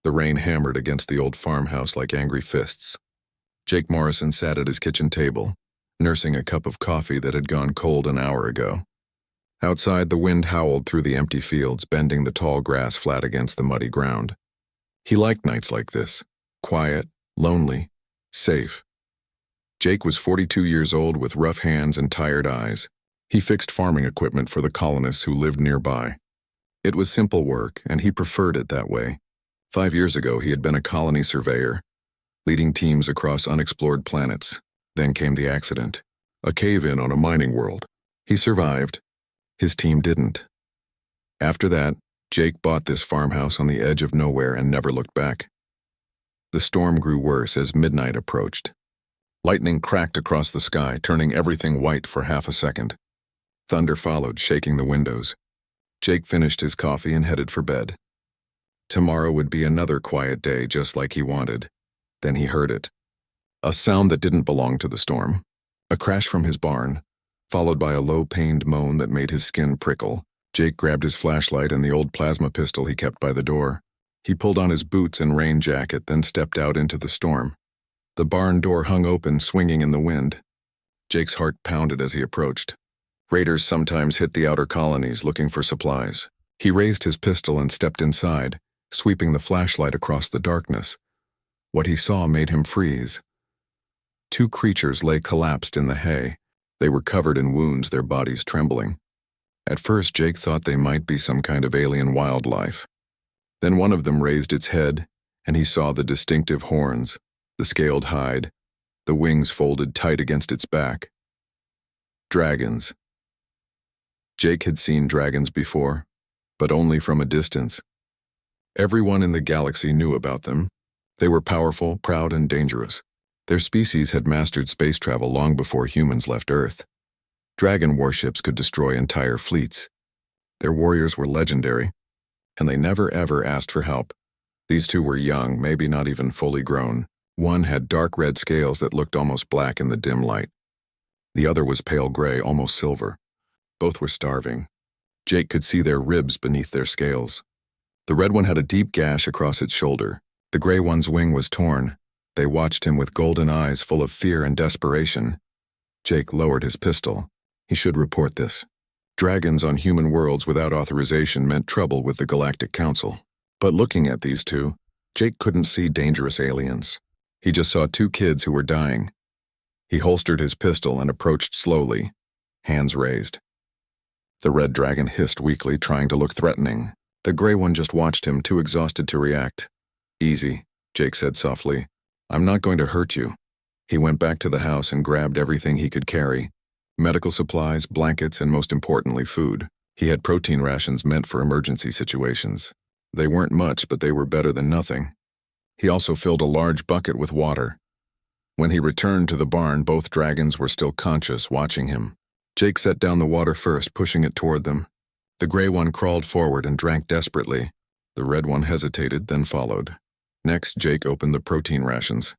The rain hammered against the old farmhouse like angry fists. Jake Morrison sat at his kitchen table, nursing a cup of coffee that had gone cold an hour ago. Outside, the wind howled through the empty fields, bending the tall grass flat against the muddy ground. He liked nights like this, quiet, lonely, safe. Jake was 42 years old with rough hands and tired eyes. He fixed farming equipment for the colonists who lived nearby. It was simple work, and he preferred it that way. 5 years ago, he had been a colony surveyor, leading teams across unexplored planets. Then came the accident, a cave-in on a mining world. He survived. His team didn't. After that, Jake bought this farmhouse on the edge of nowhere and never looked back. The storm grew worse as midnight approached. Lightning cracked across the sky, turning everything white for half a second. Thunder followed, shaking the windows. Jake finished his coffee and headed for bed. Tomorrow would be another quiet day, just like he wanted. Then he heard it. A sound that didn't belong to the storm. A crash from his barn, followed by a low-pained moan that made his skin prickle. Jake grabbed his flashlight and the old plasma pistol he kept by the door. He pulled on his boots and rain jacket, then stepped out into the storm. The barn door hung open, swinging in the wind. Jake's heart pounded as he approached. Raiders sometimes hit the outer colonies looking for supplies. He raised his pistol and stepped inside, sweeping the flashlight across the darkness. What he saw made him freeze. 2 creatures lay collapsed in the hay. They were covered in wounds, their bodies trembling. At first, Jake thought they might be some kind of alien wildlife. Then one of them raised its head, and he saw the distinctive horns, the scaled hide, the wings folded tight against its back. Dragons. Jake had seen dragons before, but only from a distance. Everyone in the galaxy knew about them. They were powerful, proud, and dangerous. Their species had mastered space travel long before humans left Earth. Dragon warships could destroy entire fleets. Their warriors were legendary, and they never ever asked for help. These 2 were young, maybe not even fully grown. One had dark red scales that looked almost black in the dim light. The other was pale gray, almost silver. Both were starving. Jake could see their ribs beneath their scales. The red one had a deep gash across its shoulder. The gray one's wing was torn. They watched him with golden eyes full of fear and desperation. Jake lowered his pistol. He should report this. Dragons on human worlds without authorization meant trouble with the Galactic Council. But looking at these 2, Jake couldn't see dangerous aliens. He just saw 2 kids who were dying. He holstered his pistol and approached slowly, hands raised. The red dragon hissed weakly, trying to look threatening. The gray one just watched him, too exhausted to react. "Easy," Jake said softly. "I'm not going to hurt you." He went back to the house and grabbed everything he could carry. Medical supplies, blankets, and most importantly, food. He had protein rations meant for emergency situations. They weren't much, but they were better than nothing. He also filled a large bucket with water. When he returned to the barn, both dragons were still conscious, watching him. Jake set down the water first, pushing it toward them. The gray one crawled forward and drank desperately. The red one hesitated, then followed. Next, Jake opened the protein rations.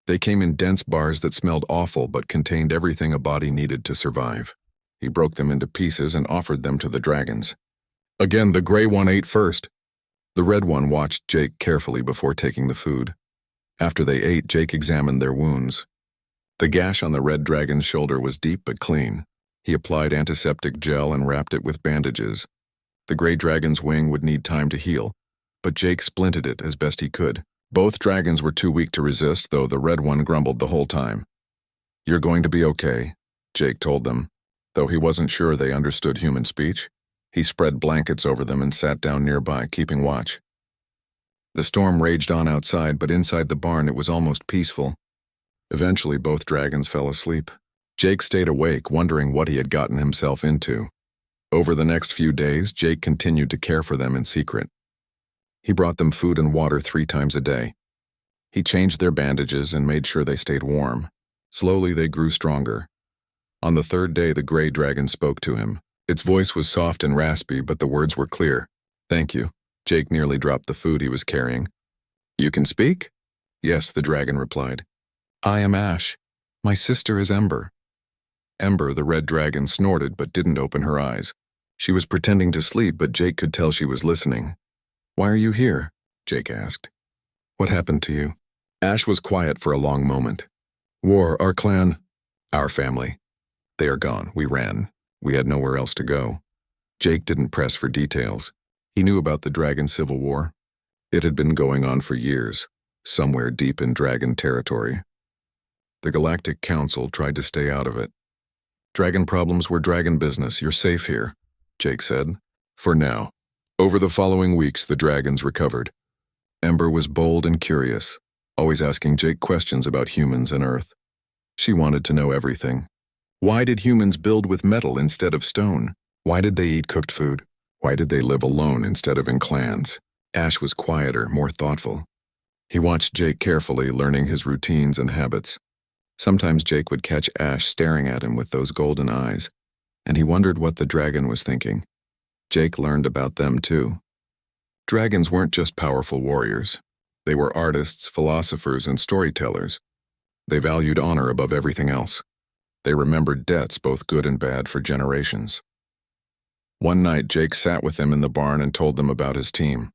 They came in dense bars that smelled awful but contained everything a body needed to survive. He broke them into pieces and offered them to the dragons. Again, the gray one ate first. The red one watched Jake carefully before taking the food. After they ate, Jake examined their wounds. The gash on the red dragon's shoulder was deep but clean. He applied antiseptic gel and wrapped it with bandages. The gray dragon's wing would need time to heal, but Jake splinted it as best he could. Both dragons were too weak to resist, though the red one grumbled the whole time. "You're going to be okay," Jake told them. Though he wasn't sure they understood human speech, he spread blankets over them and sat down nearby, keeping watch. The storm raged on outside, but inside the barn it was almost peaceful. Eventually, both dragons fell asleep. Jake stayed awake, wondering what he had gotten himself into. Over the next few days, Jake continued to care for them in secret. He brought them food and water 3 times a day. He changed their bandages and made sure they stayed warm. Slowly, they grew stronger. On the 3rd day, the gray dragon spoke to him. Its voice was soft and raspy, but the words were clear. "Thank you." Jake nearly dropped the food he was carrying. "You can speak?" "Yes," the dragon replied. "I am Ash. My sister is Ember." Ember, the red dragon, snorted but didn't open her eyes. She was pretending to sleep, but Jake could tell she was listening. "Why are you here?" Jake asked. What happened to you? Ash was quiet for a long moment. War, our clan, our family. They are gone. We ran. We had nowhere else to go. Jake didn't press for details. He knew about the Dragon Civil War. It had been going on for years, somewhere deep in Dragon territory. The Galactic Council tried to stay out of it. Dragon problems were dragon business. You're safe here, Jake said. For now. Over the following weeks, the dragons recovered. Ember was bold and curious, always asking Jake questions about humans and Earth. She wanted to know everything. Why did humans build with metal instead of stone? Why did they eat cooked food? Why did they live alone instead of in clans? Ash was quieter, more thoughtful. He watched Jake carefully, learning his routines and habits. Sometimes Jake would catch Ash staring at him with those golden eyes, and he wondered what the dragon was thinking. Jake learned about them too. Dragons weren't just powerful warriors. They were artists, philosophers, and storytellers. They valued honor above everything else. They remembered debts, both good and bad, for generations. One night, Jake sat with them in the barn and told them about his team.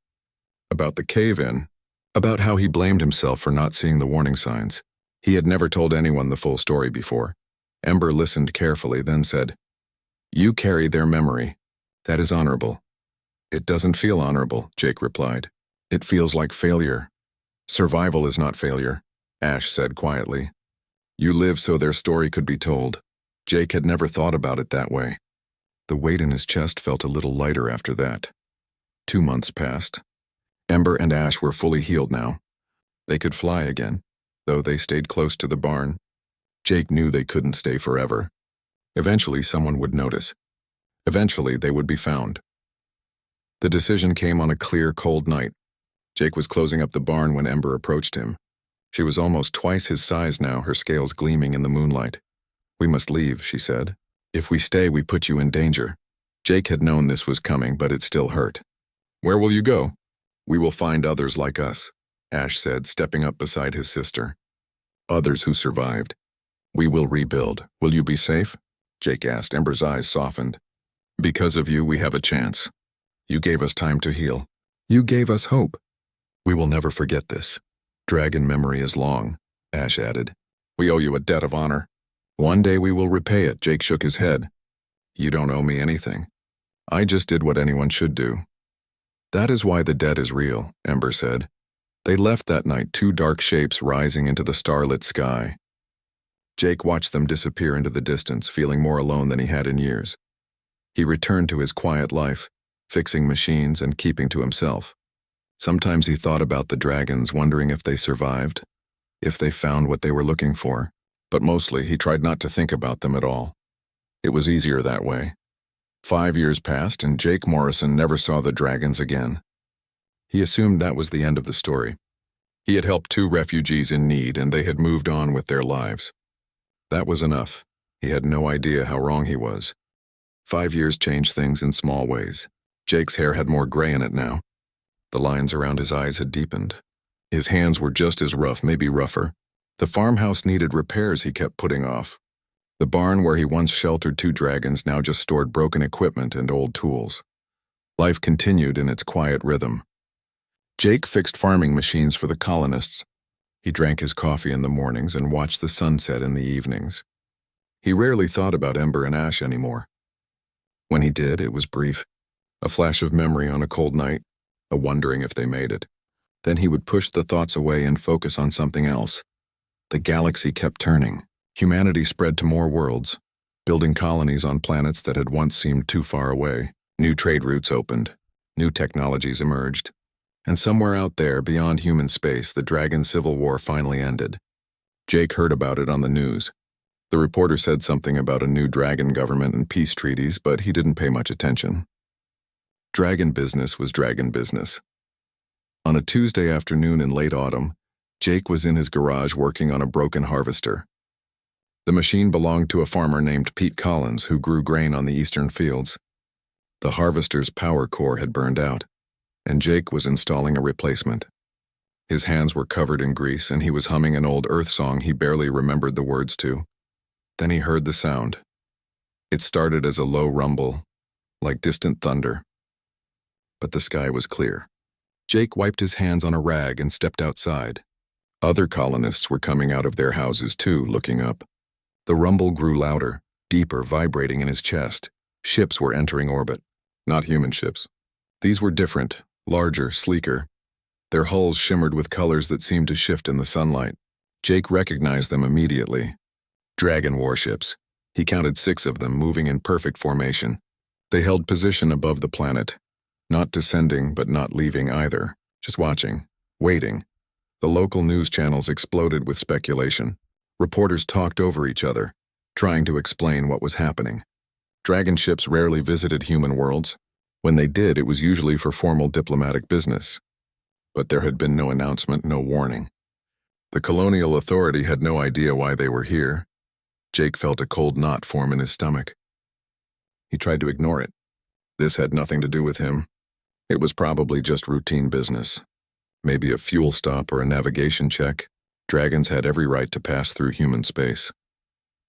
About the cave-in. About how he blamed himself for not seeing the warning signs. He had never told anyone the full story before. Ember listened carefully, then said, "You carry their memory. That is honorable." "It doesn't feel honorable," Jake replied. "It feels like failure." "Survival is not failure," Ash said quietly. "You live so their story could be told." Jake had never thought about it that way. The weight in his chest felt a little lighter after that. 2 months passed. Ember and Ash were fully healed now. They could fly again, though they stayed close to the barn. Jake knew they couldn't stay forever. Eventually someone would notice. Eventually they would be found. The decision came on a clear, cold night. Jake was closing up the barn when Ember approached him. She was almost twice his size now, her scales gleaming in the moonlight. "We must leave," she said. "If we stay, we put you in danger." Jake had known this was coming, but it still hurt. "Where will you go?" "We will find others like us," Ash said, stepping up beside his sister. "Others who survived. We will rebuild. Will you be safe?" Jake asked. Ember's eyes softened. "Because of you, we have a chance. You gave us time to heal. You gave us hope. We will never forget this. Dragon memory is long," Ash added. "We owe you a debt of honor. One day we will repay it." Jake shook his head. "You don't owe me anything. I just did what anyone should do." "That is why the debt is real," Ember said. They left that night, 2 dark shapes rising into the starlit sky. Jake watched them disappear into the distance, feeling more alone than he had in years. He returned to his quiet life, fixing machines and keeping to himself. Sometimes he thought about the dragons, wondering if they survived, if they found what they were looking for, but mostly he tried not to think about them at all. It was easier that way. 5 years passed, and Jake Morrison never saw the dragons again. He assumed that was the end of the story. He had helped 2 refugees in need, and they had moved on with their lives. That was enough. He had no idea how wrong he was. 5 years changed things in small ways. Jake's hair had more gray in it now. The lines around his eyes had deepened. His hands were just as rough, maybe rougher. The farmhouse needed repairs he kept putting off. The barn where he once sheltered 2 dragons now just stored broken equipment and old tools. Life continued in its quiet rhythm. Jake fixed farming machines for the colonists. He drank his coffee in the mornings and watched the sunset in the evenings. He rarely thought about Ember and Ash anymore. When he did, it was brief. A flash of memory on a cold night, a wondering if they made it. Then he would push the thoughts away and focus on something else. The galaxy kept turning. Humanity spread to more worlds, building colonies on planets that had once seemed too far away. New trade routes opened. New technologies emerged. And somewhere out there, beyond human space, the Dragon Civil War finally ended. Jake heard about it on the news. The reporter said something about a new dragon government and peace treaties, but he didn't pay much attention. Dragon business was dragon business. On a Tuesday afternoon in late autumn, Jake was in his garage working on a broken harvester. The machine belonged to a farmer named Pete Collins who grew grain on the eastern fields. The harvester's power core had burned out, and Jake was installing a replacement. His hands were covered in grease, and he was humming an old Earth song he barely remembered the words to. Then he heard the sound. It started as a low rumble, like distant thunder. But the sky was clear. Jake wiped his hands on a rag and stepped outside. Other colonists were coming out of their houses too, looking up. The rumble grew louder, deeper, vibrating in his chest. Ships were entering orbit. Not human ships. These were different, larger, sleeker. Their hulls shimmered with colors that seemed to shift in the sunlight. Jake recognized them immediately. Dragon warships. He counted 6 of them moving in perfect formation. They held position above the planet, not descending but not leaving either, just watching, waiting. The local news channels exploded with speculation. Reporters talked over each other, trying to explain what was happening. Dragon ships rarely visited human worlds. When they did, it was usually for formal diplomatic business. But there had been no announcement, no warning. The colonial authority had no idea why they were here. Jake felt a cold knot form in his stomach. He tried to ignore it. This had nothing to do with him. It was probably just routine business. Maybe a fuel stop or a navigation check. Dragons had every right to pass through human space.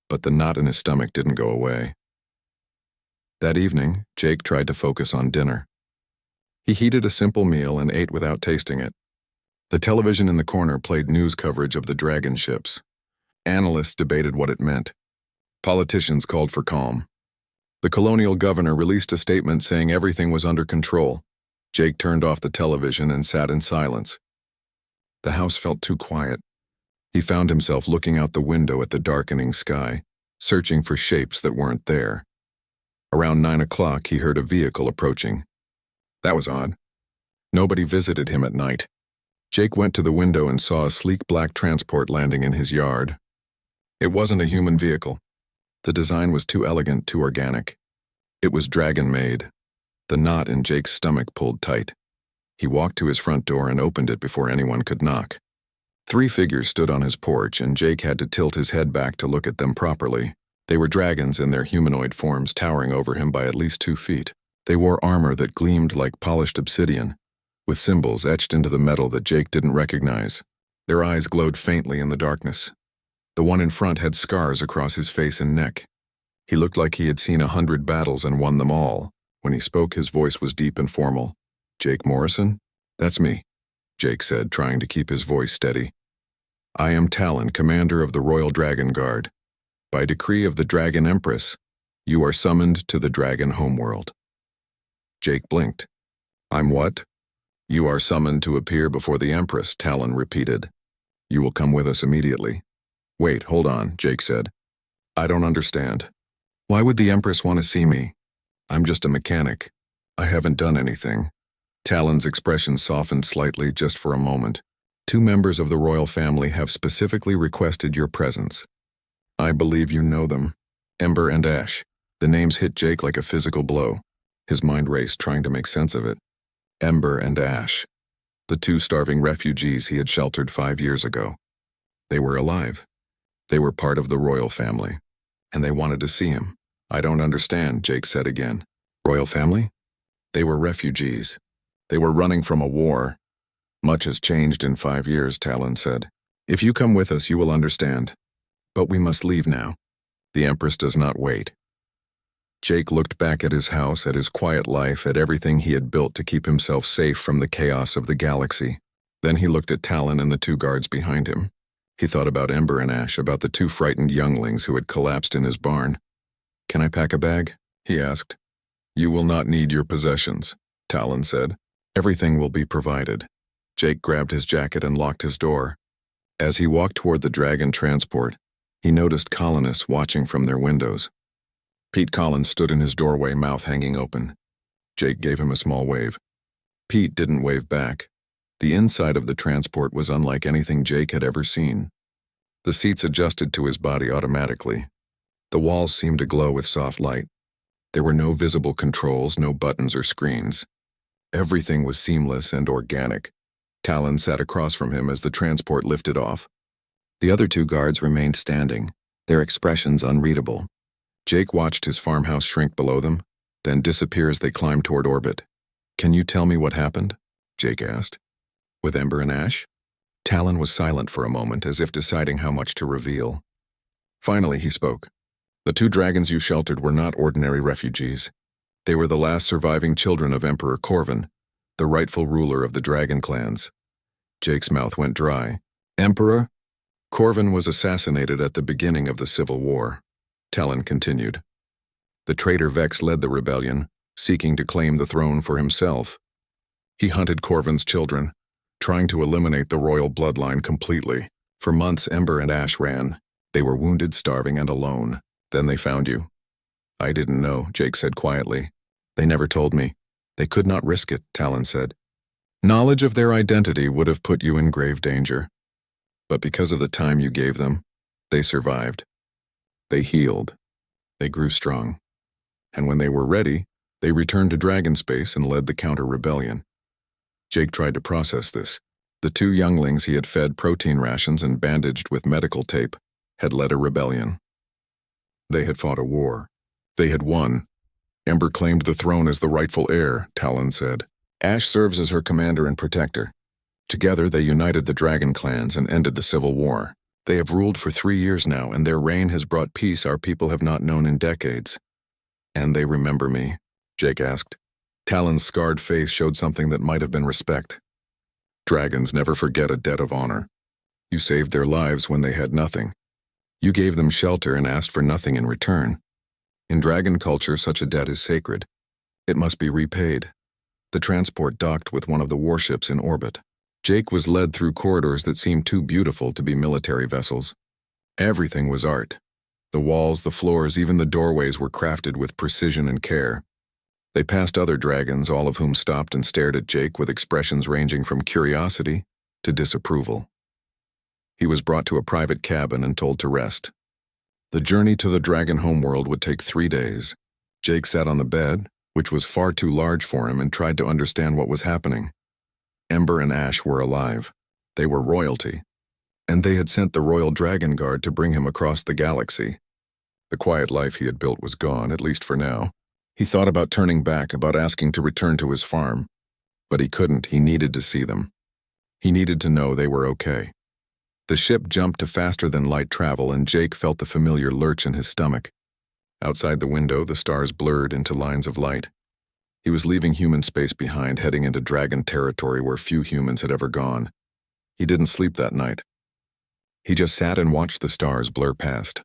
But the knot in his stomach didn't go away. That evening, Jake tried to focus on dinner. He heated a simple meal and ate without tasting it. The television in the corner played news coverage of the dragon ships. Analysts debated what it meant. Politicians called for calm. The colonial governor released a statement saying everything was under control. Jake turned off the television and sat in silence. The house felt too quiet. He found himself looking out the window at the darkening sky, searching for shapes that weren't there. Around 9 o'clock, he heard a vehicle approaching. That was odd. Nobody visited him at night. Jake went to the window and saw a sleek black transport landing in his yard. It wasn't a human vehicle. The design was too elegant, too organic. It was dragon-made. The knot in Jake's stomach pulled tight. He walked to his front door and opened it before anyone could knock. 3 figures stood on his porch, and Jake had to tilt his head back to look at them properly. They were dragons in their humanoid forms, towering over him by at least 2 feet. They wore armor that gleamed like polished obsidian, with symbols etched into the metal that Jake didn't recognize. Their eyes glowed faintly in the darkness. The one in front had scars across his face and neck. He looked like he had seen 100 battles and won them all. When he spoke, his voice was deep and formal. "Jake Morrison? That's me," Jake said, trying to keep his voice steady. "I am Talon, commander of the Royal Dragon Guard. By decree of the Dragon Empress, you are summoned to the Dragon homeworld." Jake blinked. "I'm what?" "You are summoned to appear before the Empress," Talon repeated. "You will come with us immediately." "Wait, hold on," Jake said. "I don't understand. Why would the Empress want to see me? I'm just a mechanic. I haven't done anything." Talon's expression softened slightly just for a moment. "2 members of the royal family have specifically requested your presence. I believe you know them. Ember and Ash." The names hit Jake like a physical blow. His mind raced, trying to make sense of it. Ember and Ash. The 2 starving refugees he had sheltered 5 years ago. They were alive. They were part of the royal family. And they wanted to see him. "I don't understand," Jake said again. "Royal family?" "They were refugees. They were running from a war." "Much has changed in 5 years," Talon said. "If you come with us, you will understand. But we must leave now. The Empress does not wait." Jake looked back at his house, at his quiet life, at everything he had built to keep himself safe from the chaos of the galaxy. Then he looked at Talon and the 2 guards behind him. He thought about Ember and Ash, about the 2 frightened younglings who had collapsed in his barn. "Can I pack a bag?" he asked. "You will not need your possessions," Talon said. "Everything will be provided." Jake grabbed his jacket and locked his door. As he walked toward the dragon transport, he noticed colonists watching from their windows. Pete Collins stood in his doorway, mouth hanging open. Jake gave him a small wave. Pete didn't wave back. The inside of the transport was unlike anything Jake had ever seen. The seats adjusted to his body automatically. The walls seemed to glow with soft light. There were no visible controls, no buttons or screens. Everything was seamless and organic. Talon sat across from him as the transport lifted off. The other 2 guards remained standing, their expressions unreadable. Jake watched his farmhouse shrink below them, then disappear as they climbed toward orbit. "Can you tell me what happened?" Jake asked. "With Ember and Ash?" Talon was silent for a moment, as if deciding how much to reveal. Finally, he spoke. "The 2 dragons you sheltered were not ordinary refugees. They were the last surviving children of Emperor Corvin. the rightful ruler of the dragon clans. Jake's mouth went dry. Emperor? Corvin was assassinated at the beginning of the Civil War. Talon continued. The traitor Vex led the rebellion, seeking to claim the throne for himself. He hunted Corvin's children, trying to eliminate the royal bloodline completely. For months, Ember and Ash ran. They were wounded, starving, and alone. Then they found you. I didn't know, Jake said quietly. They never told me. They could not risk it, Talon said. Knowledge of their identity would have put you in grave danger. But because of the time you gave them, they survived. They healed. They grew strong. And when they were ready, they returned to Dragon Space and led the counter-rebellion. Jake tried to process this. The two younglings he had fed protein rations and bandaged with medical tape had led a rebellion. They had fought a war. They had won. Ember claimed the throne as the rightful heir, Talon said. Ash serves as her commander and protector. Together they united the dragon clans and ended the Civil War. They have ruled for 3 years now, and their reign has brought peace our people have not known in decades. And they remember me? Jake asked. Talon's scarred face showed something that might have been respect. Dragons never forget a debt of honor. You saved their lives when they had nothing. You gave them shelter and asked for nothing in return. In dragon culture, such a debt is sacred. It must be repaid. The transport docked with one of the warships in orbit. Jake was led through corridors that seemed too beautiful to be military vessels. Everything was art. The walls, the floors, even the doorways were crafted with precision and care. They passed other dragons, all of whom stopped and stared at Jake with expressions ranging from curiosity to disapproval. He was brought to a private cabin and told to rest. The journey to the dragon homeworld would take 3 days. Jake sat on the bed, which was far too large for him, and tried to understand what was happening. Ember and Ash were alive. They were royalty. And they had sent the Royal Dragon Guard to bring him across the galaxy. The quiet life he had built was gone, at least for now. He thought about turning back, about asking to return to his farm. But he couldn't. He needed to see them. He needed to know they were okay. The ship jumped to faster-than-light travel, and Jake felt the familiar lurch in his stomach. Outside the window, the stars blurred into lines of light. He was leaving human space behind, heading into dragon territory where few humans had ever gone. He didn't sleep that night. He just sat and watched the stars blur past,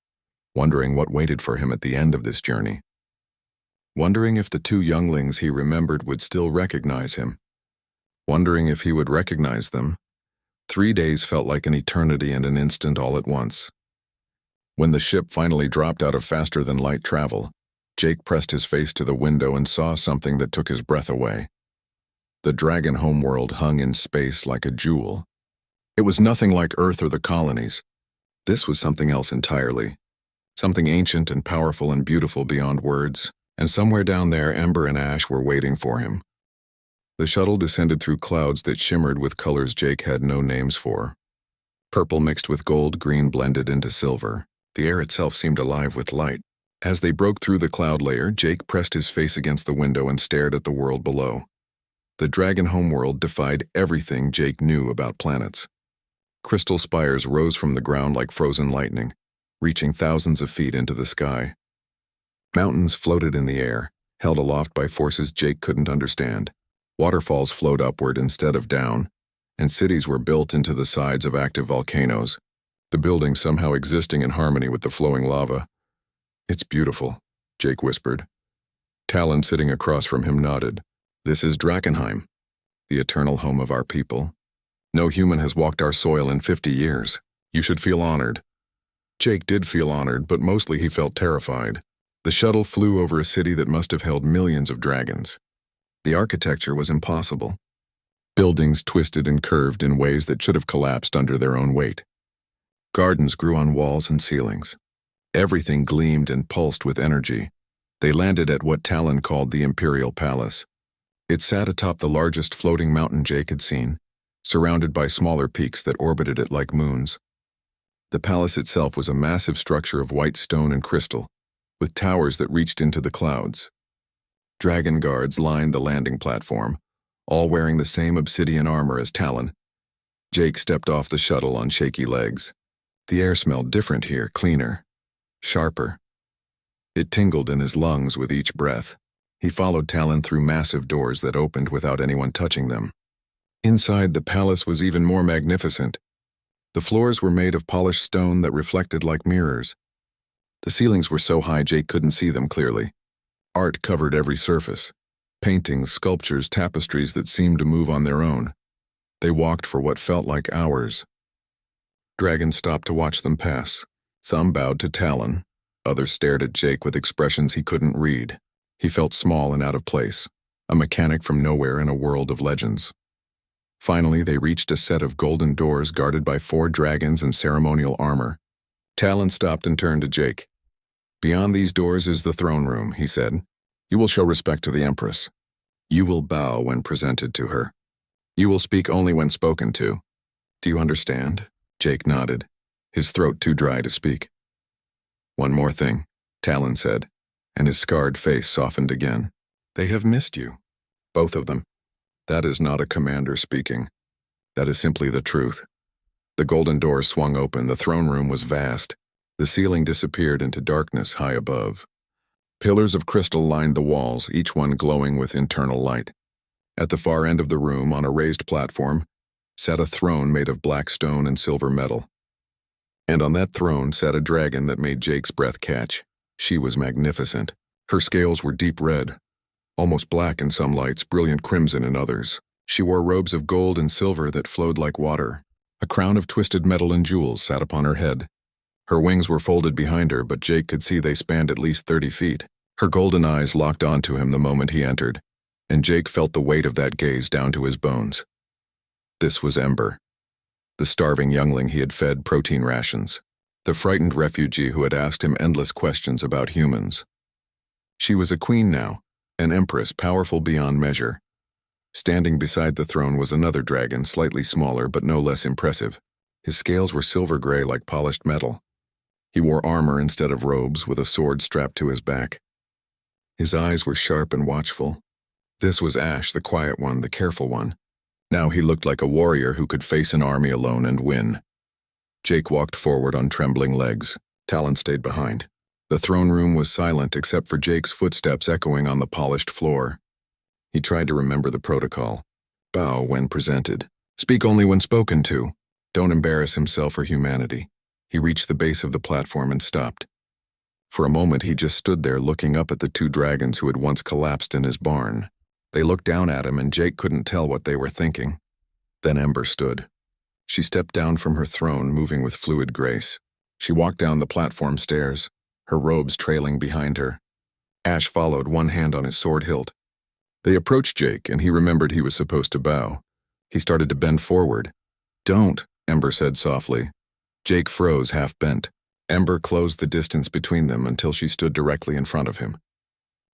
wondering what waited for him at the end of this journey. Wondering if the two younglings he remembered would still recognize him. Wondering if he would recognize them. 3 days felt like an eternity and an instant all at once. When the ship finally dropped out of faster-than-light travel, Jake pressed his face to the window and saw something that took his breath away. The dragon homeworld hung in space like a jewel. It was nothing like Earth or the colonies. This was something else entirely. Something ancient and powerful and beautiful beyond words. And somewhere down there, Ember and Ash were waiting for him. The shuttle descended through clouds that shimmered with colors Jake had no names for. Purple mixed with gold, green blended into silver. The air itself seemed alive with light. As they broke through the cloud layer, Jake pressed his face against the window and stared at the world below. The dragon homeworld defied everything Jake knew about planets. Crystal spires rose from the ground like frozen lightning, reaching thousands of feet into the sky. Mountains floated in the air, held aloft by forces Jake couldn't understand. Waterfalls flowed upward instead of down, and cities were built into the sides of active volcanoes, the buildings somehow existing in harmony with the flowing lava. It's beautiful, Jake whispered. Talon, sitting across from him, nodded. This is Drakenheim, the eternal home of our people. No human has walked our soil in 50 years. You should feel honored. Jake did feel honored, but mostly he felt terrified. The shuttle flew over a city that must have held millions of dragons. The architecture was impossible. Buildings twisted and curved in ways that should have collapsed under their own weight. Gardens grew on walls and ceilings. Everything gleamed and pulsed with energy. They landed at what Talon called the Imperial Palace. It sat atop the largest floating mountain Jake had seen, surrounded by smaller peaks that orbited it like moons. The palace itself was a massive structure of white stone and crystal, with towers that reached into the clouds. Dragon guards lined the landing platform, all wearing the same obsidian armor as Talon. Jake stepped off the shuttle on shaky legs. The air smelled different here, cleaner, sharper. It tingled in his lungs with each breath. He followed Talon through massive doors that opened without anyone touching them. Inside, the palace was even more magnificent. The floors were made of polished stone that reflected like mirrors. The ceilings were so high Jake couldn't see them clearly. Art covered every surface. Paintings, sculptures, tapestries that seemed to move on their own. They walked for what felt like hours. Dragons stopped to watch them pass. Some bowed to Talon. Others stared at Jake with expressions he couldn't read. He felt small and out of place, a mechanic from nowhere in a world of legends. Finally, they reached a set of golden doors guarded by 4 dragons in ceremonial armor. Talon stopped and turned to Jake. "Beyond these doors is the throne room," he said. "You will show respect to the Empress. You will bow when presented to her. You will speak only when spoken to. Do you understand?" Jake nodded, his throat too dry to speak. "One more thing," Talon said, and his scarred face softened again. "They have missed you. Both of them. That is not a commander speaking. That is simply the truth." The golden doors swung open. The throne room was vast. The ceiling disappeared into darkness high above. Pillars of crystal lined the walls, each one glowing with internal light. At the far end of the room, on a raised platform, sat a throne made of black stone and silver metal. And on that throne sat a dragon that made Jake's breath catch. She was magnificent. Her scales were deep red, almost black in some lights, brilliant crimson in others. She wore robes of gold and silver that flowed like water. A crown of twisted metal and jewels sat upon her head. Her wings were folded behind her, but Jake could see they spanned at least 30 feet. Her golden eyes locked onto him the moment he entered, and Jake felt the weight of that gaze down to his bones. This was Ember, the starving youngling he had fed protein rations, the frightened refugee who had asked him endless questions about humans. She was a queen now, an empress powerful beyond measure. Standing beside the throne was another dragon, slightly smaller but no less impressive. His scales were silver gray like polished metal. He wore armor instead of robes, with a sword strapped to his back. His eyes were sharp and watchful. This was Ash, the quiet one, the careful one. Now he looked like a warrior who could face an army alone and win. Jake walked forward on trembling legs. Talon stayed behind. The throne room was silent except for Jake's footsteps echoing on the polished floor. He tried to remember the protocol. Bow when presented. Speak only when spoken to. Don't embarrass himself or humanity. He reached the base of the platform and stopped. For a moment he just stood there looking up at the 2 dragons who had once collapsed in his barn. They looked down at him and Jake couldn't tell what they were thinking. Then Ember stood. She stepped down from her throne, moving with fluid grace. She walked down the platform stairs, her robes trailing behind her. Ash followed, one hand on his sword hilt. They approached Jake, and he remembered he was supposed to bow. He started to bend forward. "Don't," Ember said softly. Jake froze, half bent. Ember closed the distance between them until she stood directly in front of him.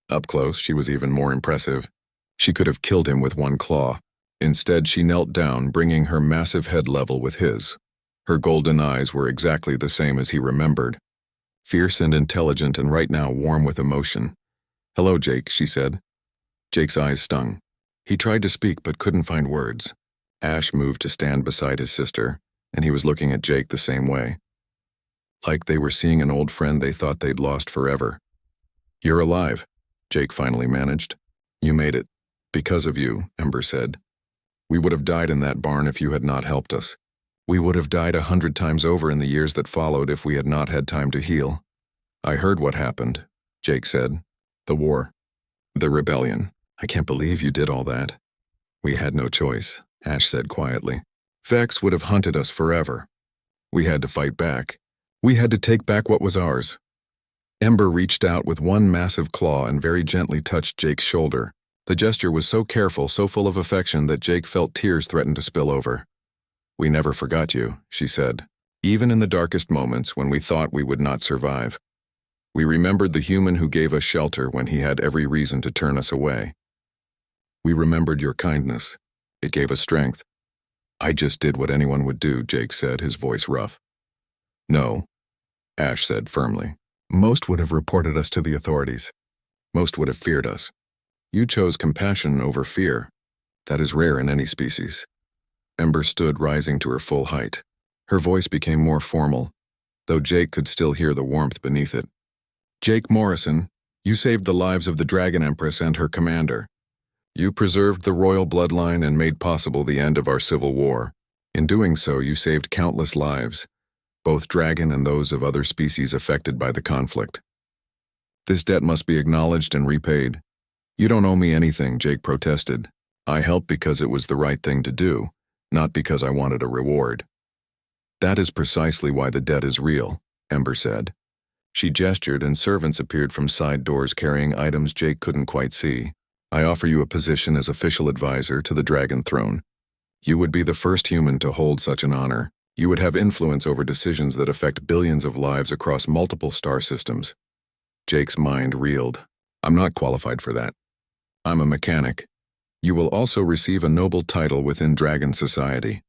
Up close, she was even more impressive. She could have killed him with one claw. Instead, she knelt down, bringing her massive head level with his. Her golden eyes were exactly the same as he remembered. Fierce and intelligent, and right now warm with emotion. "Hello, Jake," she said. Jake's eyes stung. He tried to speak but couldn't find words. Ash moved to stand beside his sister, and he was looking at Jake the same way. Like they were seeing an old friend they thought they'd lost forever. "You're alive," Jake finally managed. "You made it. Because of you," Ember said. "We would have died in that barn if you had not helped us. We would have died 100 times over in the years that followed if we had not had time to heal." "I heard what happened," Jake said. "The war. The rebellion. I can't believe you did all that." "We had no choice," Ash said quietly. "Vex would have hunted us forever. We had to fight back. We had to take back what was ours." Ember reached out with one massive claw and very gently touched Jake's shoulder. The gesture was so careful, so full of affection that Jake felt tears threaten to spill over. "We never forgot you," she said. "Even in the darkest moments when we thought we would not survive. We remembered the human who gave us shelter when he had every reason to turn us away. We remembered your kindness. It gave us strength." "I just did what anyone would do," Jake said, his voice rough. "No," Ash said firmly. "Most would have reported us to the authorities. Most would have feared us. You chose compassion over fear. That is rare in any species." Ember stood, rising to her full height. Her voice became more formal, though Jake could still hear the warmth beneath it. "Jake Morrison, You saved the lives of the Dragon Empress and her commander. You preserved the royal bloodline and made possible the end of our civil war. In doing so, you saved countless lives, both dragon and those of other species affected by the conflict. This debt must be acknowledged and repaid. You don't owe me anything, Jake protested. I helped because it was the right thing to do, not because I wanted a reward. That is precisely why the debt is real, Ember said. She gestured and servants appeared from side doors carrying items Jake couldn't quite see. I offer you a position as official advisor to the Dragon Throne. You would be the first human to hold such an honor. You would have influence over decisions that affect billions of lives across multiple star systems. Jake's mind reeled. I'm not qualified for that. I'm a mechanic. You will also receive a noble title within Dragon Society.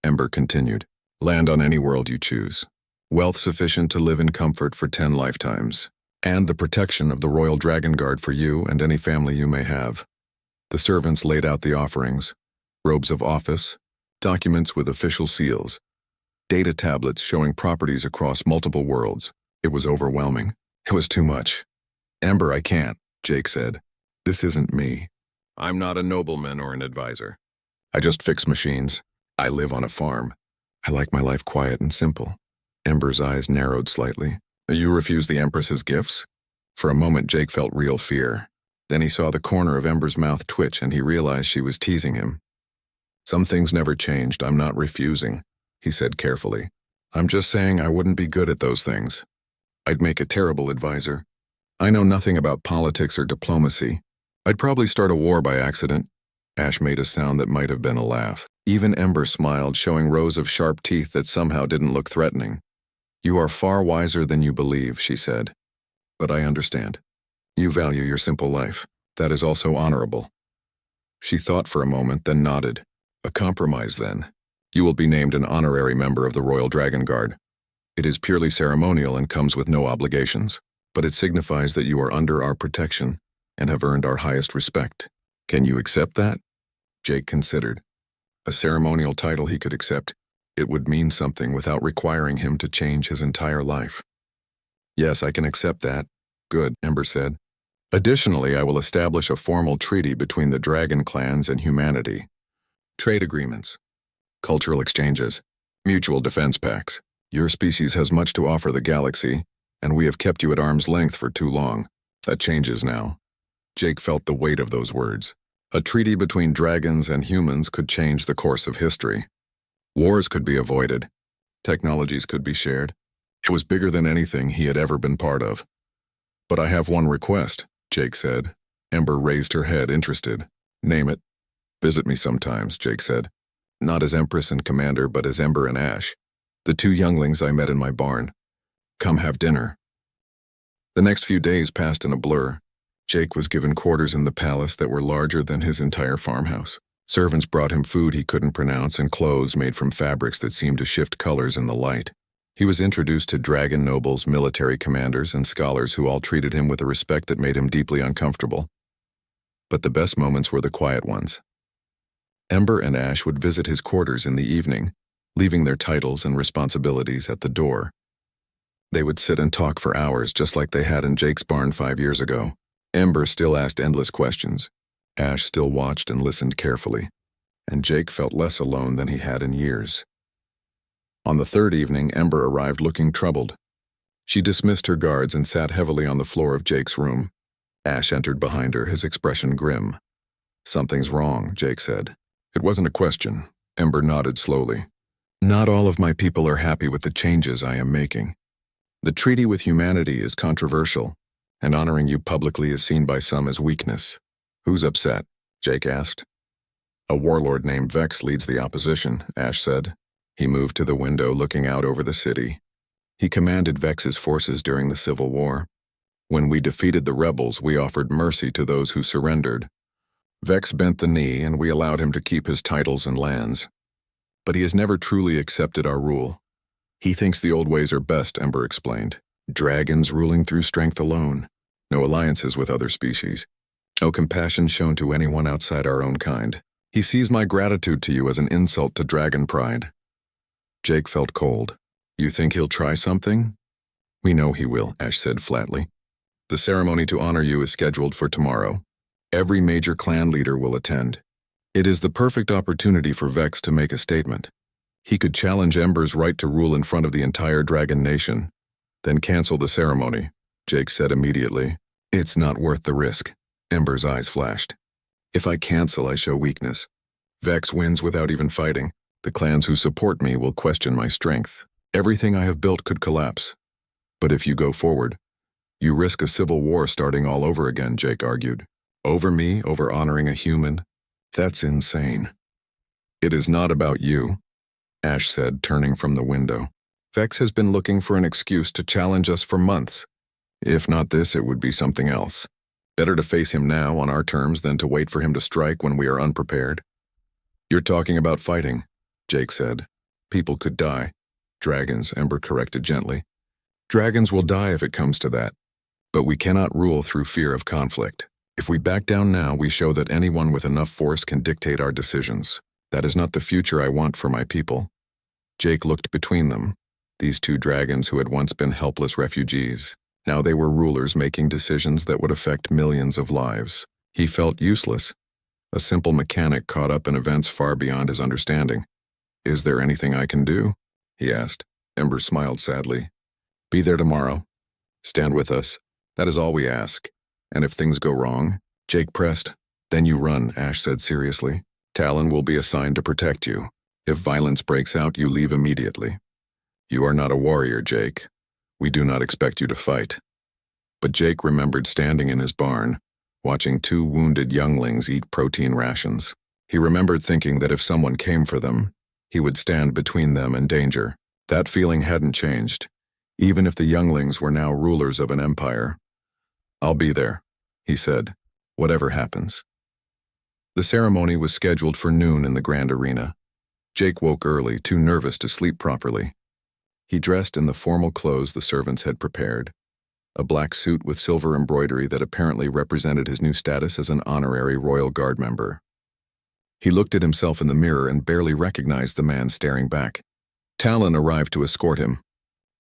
Ember continued. Land on any world you choose. Wealth sufficient to live in comfort for 10 lifetimes. And the protection of the Royal Dragon Guard for you and any family you may have. The servants laid out the offerings. Robes of office, documents with official seals, data tablets showing properties across multiple worlds. It was overwhelming. It was too much. Ember, I can't, Jake said. This isn't me. I'm not a nobleman or an advisor. I just fix machines. I live on a farm. I like my life quiet and simple. Ember's eyes narrowed slightly. You refuse the Empress's gifts? For a moment, Jake felt real fear. Then he saw the corner of Ember's mouth twitch and he realized she was teasing him. Some things never changed. I'm not refusing, he said carefully. I'm just saying I wouldn't be good at those things. I'd make a terrible advisor. I know nothing about politics or diplomacy. I'd probably start a war by accident. Ash made a sound that might have been a laugh. Even Ember smiled, showing rows of sharp teeth that somehow didn't look threatening. You are far wiser than you believe, she said. But I understand. You value your simple life. That is also honorable. She thought for a moment, then nodded. A compromise, then. You will be named an honorary member of the Royal Dragon Guard. It is purely ceremonial and comes with no obligations, but it signifies that you are under our protection and have earned our highest respect. Can you accept that? Jake considered. A ceremonial title he could accept. It would mean something without requiring him to change his entire life. Yes, I can accept that. Good, Ember said. Additionally, I will establish a formal treaty between the dragon clans and humanity. Trade agreements, cultural exchanges, mutual defense pacts. Your species has much to offer the galaxy, and we have kept you at arm's length for too long. That changes now. Jake felt the weight of those words. A treaty between dragons and humans could change the course of history. Wars could be avoided. Technologies could be shared. It was bigger than anything he had ever been part of. But I have one request, Jake said. Ember raised her head, interested. Name it. Visit me sometimes, Jake said. Not as Empress and Commander, but as Ember and Ash. The two younglings I met in my barn. Come have dinner. The next few days passed in a blur. Jake was given quarters in the palace that were larger than his entire farmhouse. Servants brought him food he couldn't pronounce and clothes made from fabrics that seemed to shift colors in the light. He was introduced to dragon nobles, military commanders, and scholars who all treated him with a respect that made him deeply uncomfortable. But the best moments were the quiet ones. Ember and Ash would visit his quarters in the evening, leaving their titles and responsibilities at the door. They would sit and talk for hours just like they had in Jake's barn 5 years ago. Ember still asked endless questions. Ash still watched and listened carefully. And Jake felt less alone than he had in years. On the third evening, Ember arrived looking troubled. She dismissed her guards and sat heavily on the floor of Jake's room. Ash entered behind her, his expression grim. Something's wrong, Jake said. It wasn't a question. Ember nodded slowly. Not all of my people are happy with the changes I am making. The treaty with humanity is controversial, and honoring you publicly is seen by some as weakness. Who's upset? Jake asked. A warlord named Vex leads the opposition, Ash said. He moved to the window looking out over the city. He commanded Vex's forces during the Civil War. When we defeated the rebels, we offered mercy to those who surrendered. Vex bent the knee and we allowed him to keep his titles and lands. But he has never truly accepted our rule. He thinks the old ways are best, Ember explained. Dragons ruling through strength alone. No alliances with other species. No compassion shown to anyone outside our own kind. He sees my gratitude to you as an insult to dragon pride. Jake felt cold. You think he'll try something? We know he will, Ash said flatly. The ceremony to honor you is scheduled for tomorrow. Every major clan leader will attend. It is the perfect opportunity for Vex to make a statement. He could challenge Ember's right to rule in front of the entire dragon nation, then cancel the ceremony, Jake said immediately. It's not worth the risk. Ember's eyes flashed. If I cancel, I show weakness. Vex wins without even fighting. The clans who support me will question my strength. Everything I have built could collapse. But if you go forward, you risk a civil war starting all over again, Jake argued. Over me, over honoring a human? That's insane. It is not about you, Ash said, turning from the window. Vex has been looking for an excuse to challenge us for months. If not this, it would be something else. Better to face him now on our terms than to wait for him to strike when we are unprepared. You're talking about fighting, Jake said. People could die. Dragons, Ember corrected gently. Dragons will die if it comes to that. But we cannot rule through fear of conflict. If we back down now, we show that anyone with enough force can dictate our decisions. That is not the future I want for my people. Jake looked between them, these two dragons who had once been helpless refugees. Now they were rulers making decisions that would affect millions of lives. He felt useless, a simple mechanic caught up in events far beyond his understanding. Is there anything I can do? He asked. Ember smiled sadly. Be there tomorrow. Stand with us. That is all we ask. And if things go wrong, Jake pressed. Then you run, Ash said seriously. Talon will be assigned to protect you. If violence breaks out, you leave immediately. You are not a warrior, Jake. We do not expect you to fight. But Jake remembered standing in his barn, watching two wounded younglings eat protein rations. He remembered thinking that if someone came for them, he would stand between them and danger. That feeling hadn't changed, even if the younglings were now rulers of an empire. I'll be there, he said, whatever happens. The ceremony was scheduled for noon in the grand arena. Jake woke early, too nervous to sleep properly. He dressed in the formal clothes the servants had prepared, a black suit with silver embroidery that apparently represented his new status as an honorary Royal Guard member. He looked at himself in the mirror and barely recognized the man staring back. Talon arrived to escort him.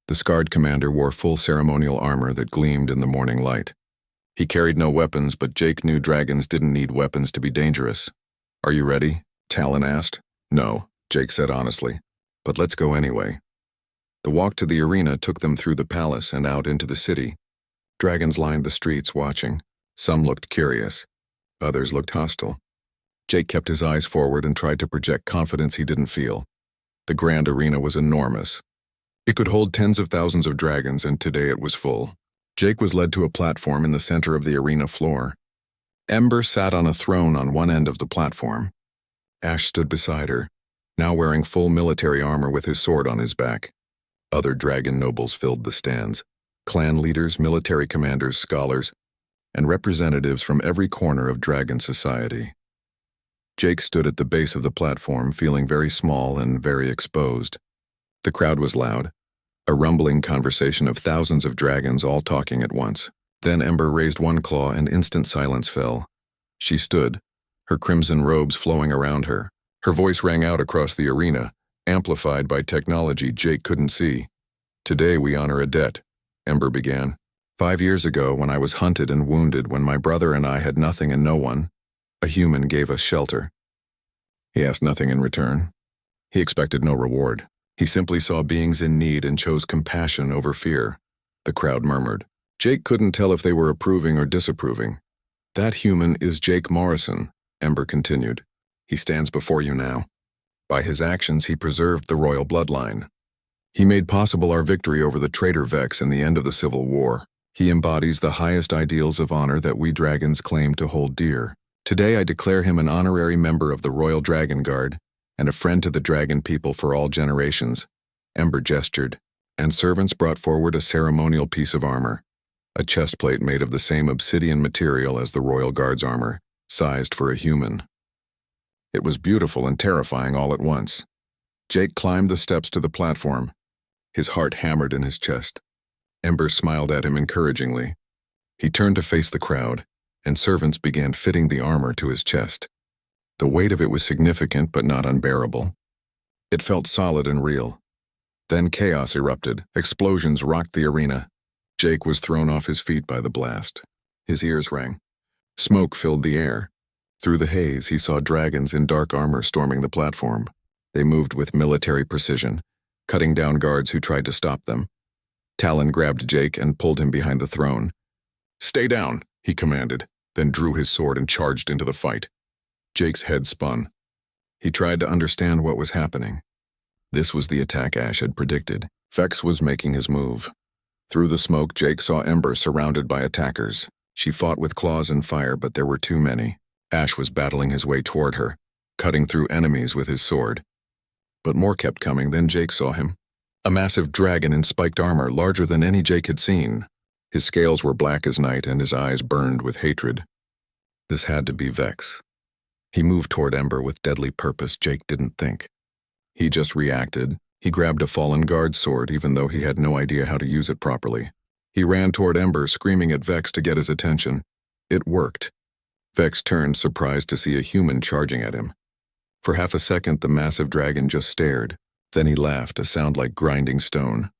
The scarred commander wore full ceremonial armor that gleamed in the morning light. He carried no weapons, but Jake knew dragons didn't need weapons to be dangerous. Are you ready? Talon asked. No, Jake said honestly, but let's go anyway. The walk to the arena took them through the palace and out into the city. Dragons lined the streets watching. Some looked curious. Others looked hostile. Jake kept his eyes forward and tried to project confidence he didn't feel. The grand arena was enormous. It could hold tens of thousands of dragons, and today it was full. Jake was led to a platform in the center of the arena floor. Ember sat on a throne on one end of the platform. Ash stood beside her, now wearing full military armor with his sword on his back. Other dragon nobles filled the stands. Clan leaders, military commanders, scholars, and representatives from every corner of dragon society. Jake stood at the base of the platform, feeling very small and very exposed. The crowd was loud, a rumbling conversation of thousands of dragons all talking at once. Then Ember raised one claw and instant silence fell. She stood, her crimson robes flowing around her. Her voice rang out across the arena, amplified by technology Jake couldn't see. Today we honor a debt, Ember began. 5 years ago, when I was hunted and wounded, when my brother and I had nothing and no one, a human gave us shelter. He asked nothing in return. He expected no reward. He simply saw beings in need and chose compassion over fear. The crowd murmured. Jake couldn't tell if they were approving or disapproving. That human is Jake Morrison, Ember continued. He stands before you now. By his actions, he preserved the royal bloodline. He made possible our victory over the traitor Vex and the end of the Civil War. He embodies the highest ideals of honor that we dragons claim to hold dear. Today I declare him an honorary member of the Royal Dragon Guard and a friend to the dragon people for all generations. Ember gestured, and servants brought forward a ceremonial piece of armor, a chestplate made of the same obsidian material as the Royal Guard's armor, sized for a human. It was beautiful and terrifying all at once. Jake climbed the steps to the platform, his heart hammered in his chest. Ember smiled at him encouragingly. He turned to face the crowd, and servants began fitting the armor to his chest. The weight of it was significant but not unbearable. It felt solid and real. Then chaos erupted. Explosions rocked the arena. Jake was thrown off his feet by the blast. His ears rang. Smoke filled the air. Through the haze, he saw dragons in dark armor storming the platform. They moved with military precision, cutting down guards who tried to stop them. Talon grabbed Jake and pulled him behind the throne. "Stay down," he commanded, then drew his sword and charged into the fight. Jake's head spun. He tried to understand what was happening. This was the attack Ash had predicted. Vex was making his move. Through the smoke, Jake saw Ember surrounded by attackers. She fought with claws and fire, but there were too many. Ash was battling his way toward her, cutting through enemies with his sword. But more kept coming. Then Jake saw him. A massive dragon in spiked armor, larger than any Jake had seen. His scales were black as night and his eyes burned with hatred. This had to be Vex. He moved toward Ember with deadly purpose. Jake didn't think. He just reacted. He grabbed a fallen guard's sword even though he had no idea how to use it properly. He ran toward Ember, screaming at Vex to get his attention. It worked. Vex turned, surprised to see a human charging at him. For half a second, the massive dragon just stared. Then he laughed, a sound like grinding stone.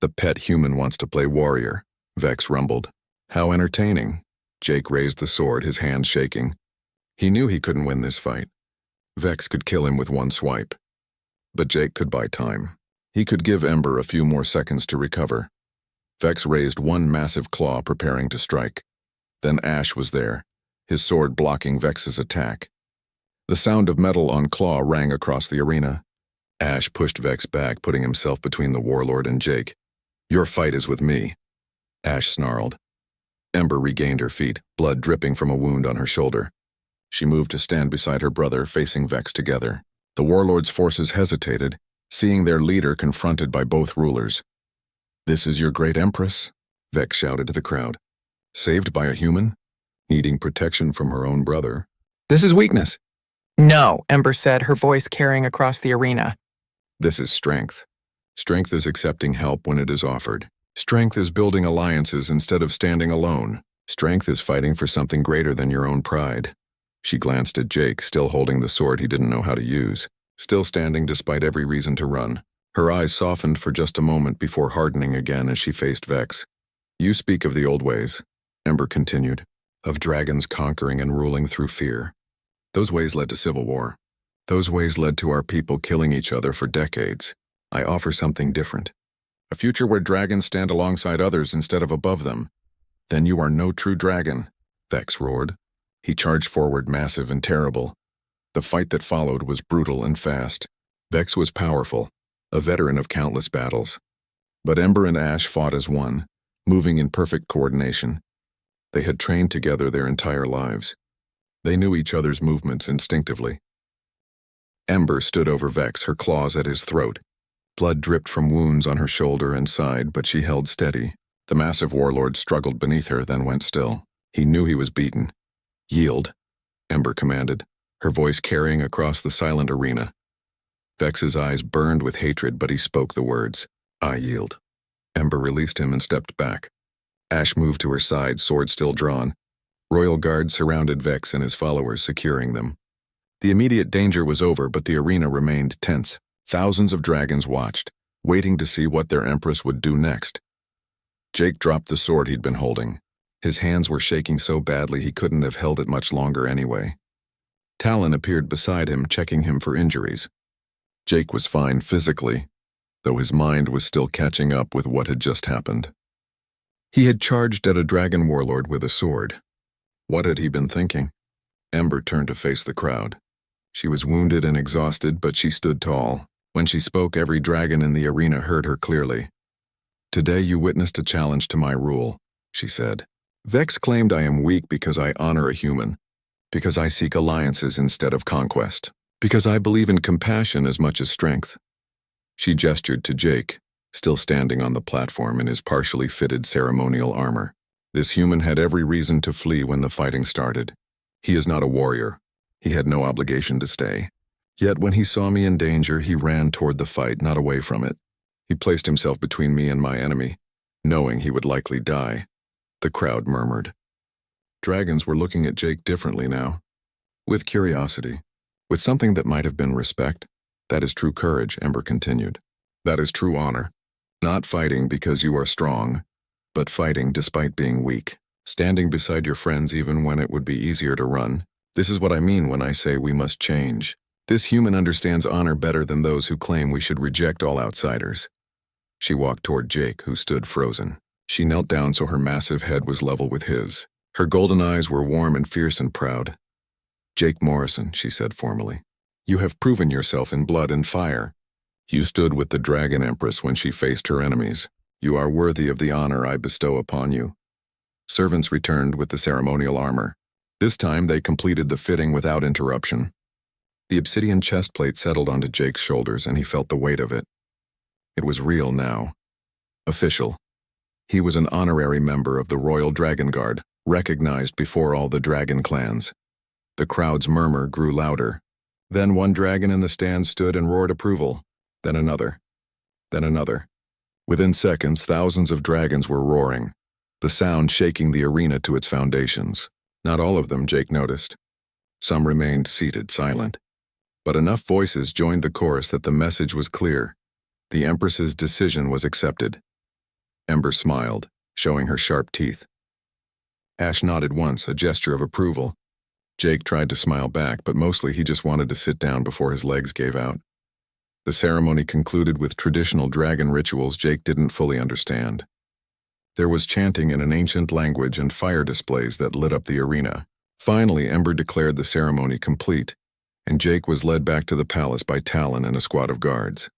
"The pet human wants to play warrior," Vex rumbled. "How entertaining." Jake raised the sword, his hands shaking. He knew he couldn't win this fight. Vex could kill him with one swipe. But Jake could buy time. He could give Ember a few more seconds to recover. Vex raised one massive claw, preparing to strike. Then Ash was there, his sword blocking Vex's attack. The sound of metal on claw rang across the arena. Ash pushed Vex back, putting himself between the warlord and Jake. "Your fight is with me," Ash snarled. Ember regained her feet, blood dripping from a wound on her shoulder. She moved to stand beside her brother, facing Vex together. The warlord's forces hesitated, seeing their leader confronted by both rulers. "This is your great empress?" Vex shouted to the crowd. "Saved by a human? Needing protection from her own brother?" "This is weakness." "No," Ember said, her voice carrying across the arena. "This is strength. Strength is accepting help when it is offered. Strength is building alliances instead of standing alone. Strength is fighting for something greater than your own pride." She glanced at Jake, still holding the sword he didn't know how to use, still standing despite every reason to run. Her eyes softened for just a moment before hardening again as she faced Vex. "You speak of the old ways," Ember continued, "of dragons conquering and ruling through fear. Those ways led to civil war. Those ways led to our people killing each other for decades. I offer something different. A future where dragons stand alongside others instead of above them. Then you are no true dragon," Vex roared. He charged forward, massive and terrible. The fight that followed was brutal and fast. Vex was powerful, a veteran of countless battles. But Ember and Ash fought as one, moving in perfect coordination. They had trained together their entire lives. They knew each other's movements instinctively. Ember stood over Vex, her claws at his throat. Blood dripped from wounds on her shoulder and side, but she held steady. The massive warlord struggled beneath her, then went still. He knew he was beaten. "Yield," Ember commanded, her voice carrying across the silent arena. Vex's eyes burned with hatred, but he spoke the words. "I yield." Ember released him and stepped back. Ash moved to her side, sword still drawn. Royal guards surrounded Vex and his followers, securing them. The immediate danger was over, but the arena remained tense. Thousands of dragons watched, waiting to see what their empress would do next. Jake dropped the sword he'd been holding. His hands were shaking so badly he couldn't have held it much longer anyway. Talon appeared beside him, checking him for injuries. Jake was fine physically, though his mind was still catching up with what had just happened. He had charged at a dragon warlord with a sword. What had he been thinking? Ember turned to face the crowd. She was wounded and exhausted, but she stood tall. When she spoke, every dragon in the arena heard her clearly. "Today you witnessed a challenge to my rule," she said. "Vex claimed I am weak because I honor a human, because I seek alliances instead of conquest, because I believe in compassion as much as strength." She gestured to Jake, still standing on the platform in his partially fitted ceremonial armor. "This human had every reason to flee when the fighting started. He is not a warrior. He had no obligation to stay. Yet when he saw me in danger, he ran toward the fight, not away from it. He placed himself between me and my enemy, knowing he would likely die." The crowd murmured. Dragons were looking at Jake differently now. With curiosity. With something that might have been respect. "That is true courage," Ember continued. "That is true honor. Not fighting because you are strong, but fighting despite being weak, standing beside your friends even when it would be easier to run. This is what I mean when I say we must change. This human understands honor better than those who claim we should reject all outsiders. She walked toward Jake, who stood frozen. She knelt down so her massive head was level with his. Her golden eyes were warm and fierce and proud. "Jake Morrison," she said formally, "you have proven yourself in blood and fire. You stood with the Dragon Empress when she faced her enemies. You are worthy of the honor I bestow upon you." Servants returned with the ceremonial armor. This time they completed the fitting without interruption. The obsidian chestplate settled onto Jake's shoulders and he felt the weight of it. It was real now. Official. He was an honorary member of the Royal Dragon Guard, recognized before all the dragon clans. The crowd's murmur grew louder. Then one dragon in the stand stood and roared approval. Then another. Then another. Within seconds, thousands of dragons were roaring, the sound shaking the arena to its foundations. Not all of them, Jake noticed. Some remained seated, silent. But enough voices joined the chorus that the message was clear. The Empress's decision was accepted. Ember smiled, showing her sharp teeth. Ash nodded once, a gesture of approval. Jake tried to smile back, but mostly he just wanted to sit down before his legs gave out. The ceremony concluded with traditional dragon rituals Jake didn't fully understand. There was chanting in an ancient language and fire displays that lit up the arena. Finally, Ember declared the ceremony complete, and Jake was led back to the palace by Talon and a squad of guards.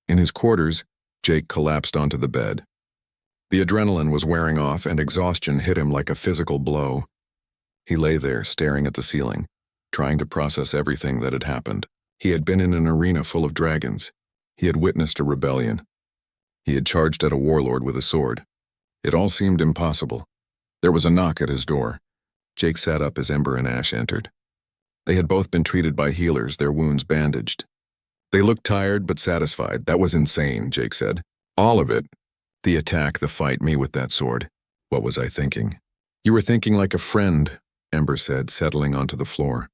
In his quarters, Jake collapsed onto the bed. The adrenaline was wearing off and exhaustion hit him like a physical blow. He lay there, staring at the ceiling, trying to process everything that had happened. He had been in an arena full of dragons. He had witnessed a rebellion. He had charged at a warlord with a sword. It all seemed impossible. There was a knock at his door. Jake sat up as Ember and Ash entered. They had both been treated by healers, their wounds bandaged. They looked tired but satisfied. "That was insane," Jake said. "All of it. The attack, the fight, me with that sword. What was I thinking?" "You were thinking like a friend," Ember said, settling onto the floor.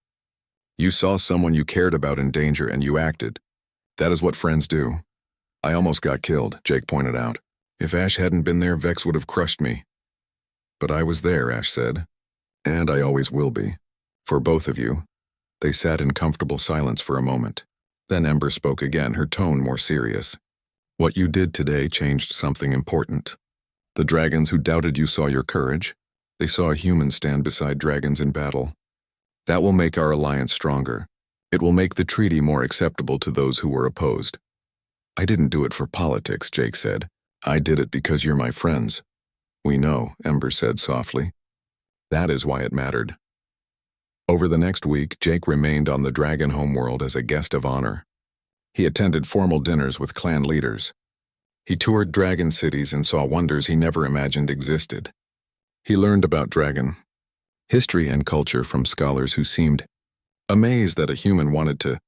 "You saw someone you cared about in danger and you acted. That is what friends do." "I almost got killed," Jake pointed out. "If Ash hadn't been there, Vex would have crushed me." "But I was there," Ash said. "And I always will be. For both of you." They sat in comfortable silence for a moment. Then Ember spoke again, her tone more serious. "What you did today changed something important. The dragons who doubted you saw your courage. They saw a human stand beside dragons in battle. That will make our alliance stronger. It will make the treaty more acceptable to those who were opposed." "I didn't do it for politics," Jake said. "I did it because you're my friends." "We know," Ember said softly. "That is why it mattered." Over the next week, Jake remained on the dragon homeworld as a guest of honor. He attended formal dinners with clan leaders. He toured dragon cities and saw wonders he never imagined existed. He learned about dragon history and culture from scholars who seemed amazed that a human wanted to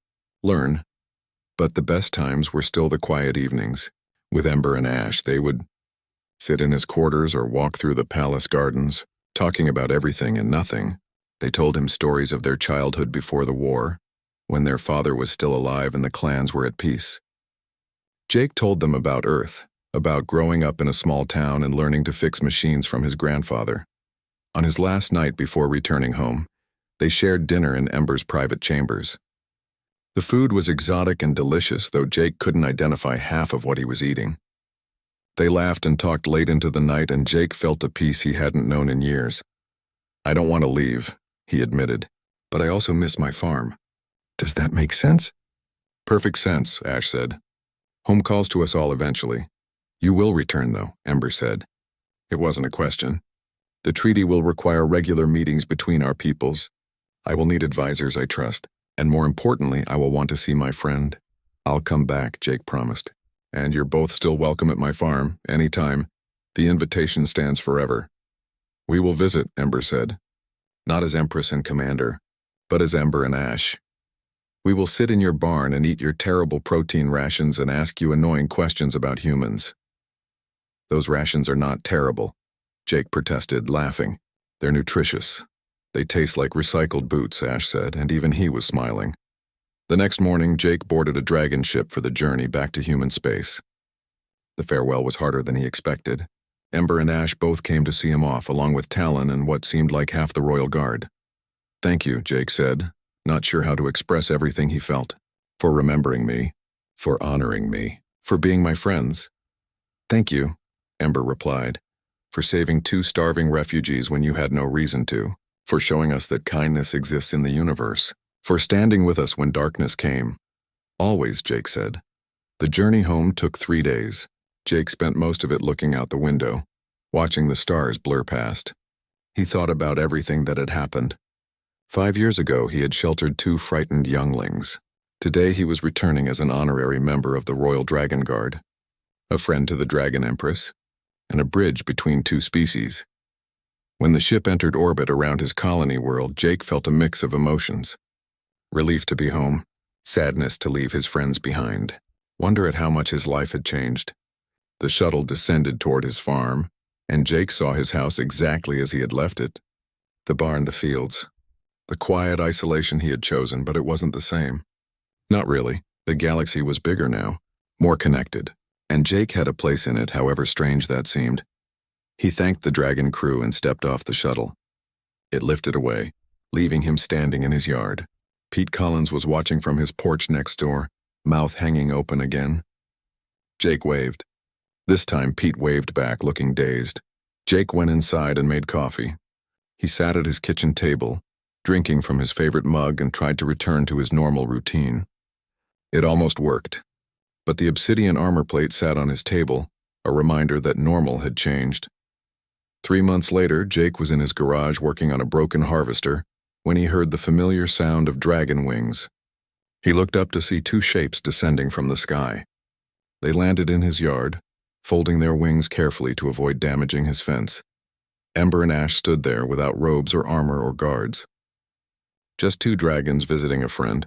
learn. But the best times were still the quiet evenings. With Ember and Ash, they would sit in his quarters or walk through the palace gardens, talking about everything and nothing. They told him stories of their childhood before the war, when their father was still alive and the clans were at peace. Jake told them about Earth, about growing up in a small town and learning to fix machines from his grandfather. On his last night before returning home, they shared dinner in Ember's private chambers. The food was exotic and delicious, though Jake couldn't identify half of what he was eating. They laughed and talked late into the night, and Jake felt a peace he hadn't known in years. "I don't want to leave," he admitted, "but I also miss my farm." "Does that make sense?" "Perfect sense," Ash said. "Home calls to us all eventually." "You will return, though," Ember said. It wasn't a question. "The treaty will require regular meetings between our peoples. I will need advisors I trust, and more importantly, I will want to see my friend." "I'll come back," Jake promised. "And you're both still welcome at my farm, anytime. The invitation stands forever." "We will visit," Ember said. "Not as Empress and Commander, but as Ember and Ash. We will sit in your barn and eat your terrible protein rations and ask you annoying questions about humans." "Those rations are not terrible," Jake protested, laughing. "They're nutritious. They taste like recycled boots," Ash said, and even he was smiling. The next morning, Jake boarded a dragon ship for the journey back to human space. The farewell was harder than he expected. Ember and Ash both came to see him off, along with Talon and what seemed like half the royal guard. "Thank you," Jake said, not sure how to express everything he felt. "For remembering me, for honoring me, for being my friends." "Thank you," Ember replied, "for saving 2 starving refugees when you had no reason to, for showing us that kindness exists in the universe, for standing with us when darkness came." "Always," Jake said. The journey home took 3 days. Jake spent most of it looking out the window, watching the stars blur past. He thought about everything that had happened. 5 years ago, he had sheltered 2 frightened younglings. Today, he was returning as an honorary member of the Royal Dragon Guard, a friend to the Dragon Empress, and a bridge between 2 species. When the ship entered orbit around his colony world, Jake felt a mix of emotions. Relief to be home, sadness to leave his friends behind, wonder at how much his life had changed. The shuttle descended toward his farm, and Jake saw his house exactly as he had left it. The barn, the fields, the quiet isolation he had chosen, but it wasn't the same. Not really. The galaxy was bigger now, more connected, and Jake had a place in it, however strange that seemed. He thanked the Dragon crew and stepped off the shuttle. It lifted away, leaving him standing in his yard. Pete Collins was watching from his porch next door, mouth hanging open again. Jake waved. This time Pete waved back, looking dazed. Jake went inside and made coffee. He sat at his kitchen table, drinking from his favorite mug, and tried to return to his normal routine. It almost worked, but the obsidian armor plate sat on his table, a reminder that normal had changed. 3 months later, Jake was in his garage working on a broken harvester when he heard the familiar sound of dragon wings. He looked up to see 2 shapes descending from the sky. They landed in his yard, folding their wings carefully to avoid damaging his fence. Ember and Ash stood there without robes or armor or guards. Just 2 dragons visiting a friend.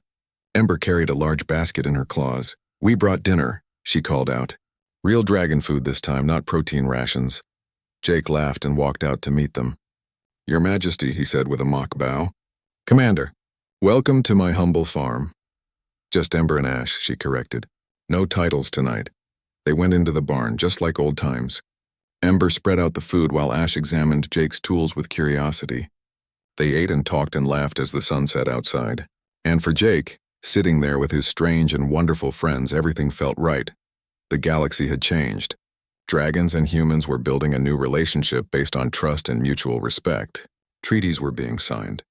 Ember carried a large basket in her claws. "We brought dinner," she called out. "Real dragon food this time, not protein rations." Jake laughed and walked out to meet them. "Your Majesty," he said with a mock bow. "Commander, welcome to my humble farm." "Just Ember and Ash," she corrected. "No titles tonight." They went into the barn, just like old times. Ember spread out the food while Ash examined Jake's tools with curiosity. They ate and talked and laughed as the sun set outside. And for Jake, sitting there with his strange and wonderful friends, everything felt right. The galaxy had changed. Dragons and humans were building a new relationship based on trust and mutual respect. Treaties were being signed.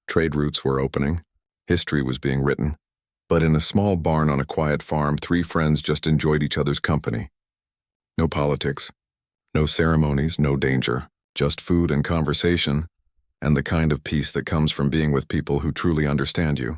Trade routes were opening. History was being written. But in a small barn on a quiet farm, 3 friends just enjoyed each other's company. No politics, no ceremonies, no danger, just food and conversation, and the kind of peace that comes from being with people who truly understand you.